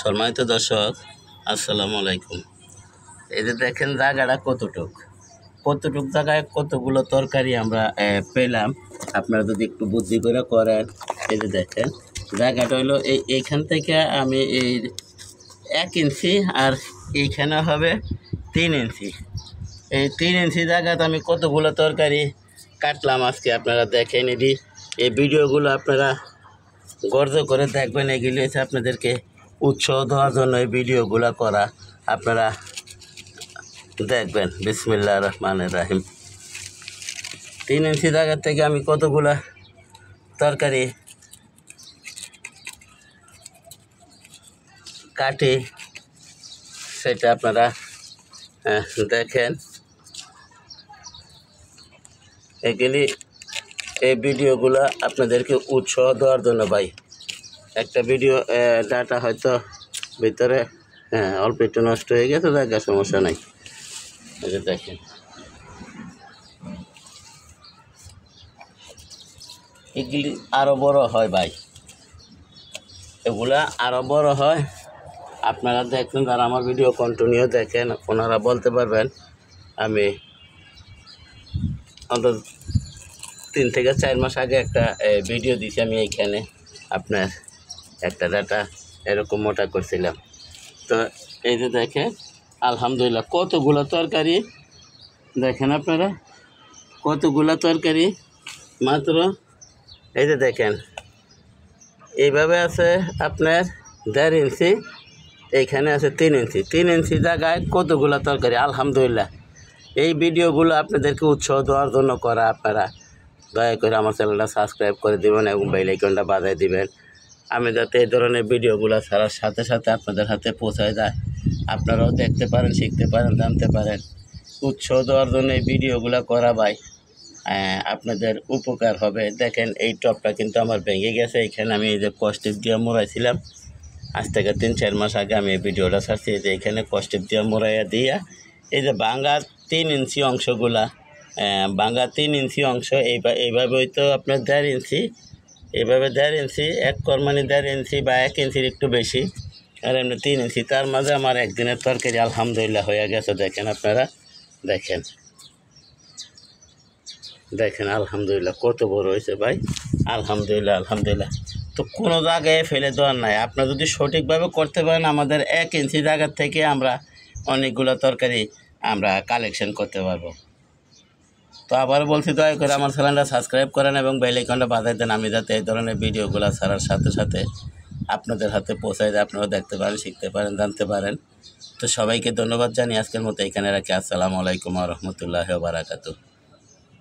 সম্মানিত দর্শক, আসসালামু আলাইকুম। এই যে দেখেন জায়গাটা কতটুক জায়গায় কতগুলো তরকারি আমরা পেলাম। আপনারা যদি একটু বুদ্ধি করে করেন, এই যে দেখেন জায়গাটা হলো এইখান থেকে আমি এই 1 ইঞ্চি আর এইখানে হবে 3 ইঞ্চি। এই 3 ইঞ্চি জায়গাতে আমি কতগুলো তরকারি কাটলাম আজকে আপনারা দেখেন। এই ভিডিওগুলো আপনারা গর্জ করে দেখবেন। এগুলি হচ্ছে আপনাদেরকে উৎসাহ দেওয়ার জন্য এই ভিডিওগুলো করা। আপনারা দেখবেন। বিসমিল্লাহির রহমানির রহিম। 3 ইঞ্চি জায়গা থেকে আমি কতগুলা তরকারি কাটি সেটা আপনারা দেখেন। এই ভিডিওগুলো আপনাদেরকে উৎসাহ দেওয়ার জন্য ভাই। একটা ভিডিও ডাটা হয়তো ভিতরে অল্প একটু নষ্ট হয়ে গেছে, জায়গা সমস্যা নাই। এই যে দেখেন এগুলি আরও বড় হয় ভাই, এগুলা আরও বড় হয়। আপনারা দেখেন, যারা আমার ভিডিও কন্টিনিউ দেখেন ওনারা বলতে পারবেন। আমি অন্তত 3 থেকে 4 মাস আগে একটা ভিডিও দিয়েছি। আমি এইখানে আপনার একটা ডাটা এরকম মোটা করছিলাম। তো এই যে দেখেন আলহামদুলিল্লাহ কতগুলো তরকারি দেখেন আপনারা, কতগুলো তরকারি মাত্র। এই যে দেখেন এইভাবে আছে আপনার 1.5 ইঞ্চি, এইখানে আছে 3 ইঞ্চি। 3 ইঞ্চি জায়গায় কতগুলো তরকারি আলহামদুলিল্লাহ। এই ভিডিওগুলো আপনাদেরকে উৎসাহ দেওয়ার জন্য করা। আপনারা দয়া করে আমার চ্যানেলটা সাবস্ক্রাইব করে দেবেন এবং বেল আইকনটা বাজায় দিবেন। আমি যাতে এই ধরনের ভিডিওগুলো ছাড়ার সাথে সাথে আপনাদের হাতে পৌঁছায় যায়, আপনারাও দেখতে পারেন, শিখতে পারেন, জানতে পারেন। উৎসাহ দেওয়ার জন্য এই ভিডিওগুলো করা ভাই। আপনাদের উপকার হবে। দেখেন এই টপটা কিন্তু আমার ভেঙে গেছে। এখানে আমি এই যে কস্টিপ দিয়ে মোড়াইছিলাম। আজ থেকে 3-4 মাস আগে আমি এই ভিডিওটা ছাড়ছি। যে এখানে কস্টিপ দিয়ে মোড়াইয়া দিয়া এই যে ভাঙা 3 ইঞ্চি অংশগুলা, ভাঙা 3 ইঞ্চি অংশ এইভাবে হয়তো আপনার 1.5 ইঞ্চি, এইভাবে 1.5 ইঞ্চি, এক মানে 1.5 ইঞ্চি বা 1 ইঞ্চির একটু বেশি, আর এমনি 3 ইঞ্চি। তার মাঝে আমার একদিনের তরকারি আলহামদুলিল্লাহ হয়ে গেছে। দেখেন আপনারা, দেখেন দেখেন আলহামদুলিল্লাহ কত বড় হয়েছে ভাই। আলহামদুলিল্লাহ আলহামদুলিল্লাহ। তো কোনো জায়গায় ফেলে দেওয়ার নাই। আপনারা যদি সঠিকভাবে করতে পারেন, আমাদের 1 ইঞ্চি জায়গার থেকে আমরা অনেকগুলো তরকারি আমরা কালেকশন করতে পারবো। তো আবার বলছি, দয়া করে আমার চ্যানেলটা সাবস্ক্রাইব করেন এবং বেল আইকনটা বাজায় দেন। আমি যাতে এই ধরনের ভিডিওগুলো ছাড়ার সাথে সাথে আপনাদের হাতে পৌঁছায় যায়, আপনারা দেখতে পারেন, শিখতে পারেন, জানতে পারেন। তো সবাইকে ধন্যবাদ জানিয়ে আজকের মতো এখানে রাখি। আসসালামু আলাইকুম ওয়া রাহমাতুল্লাহি ওয়া বারাকাতুহু।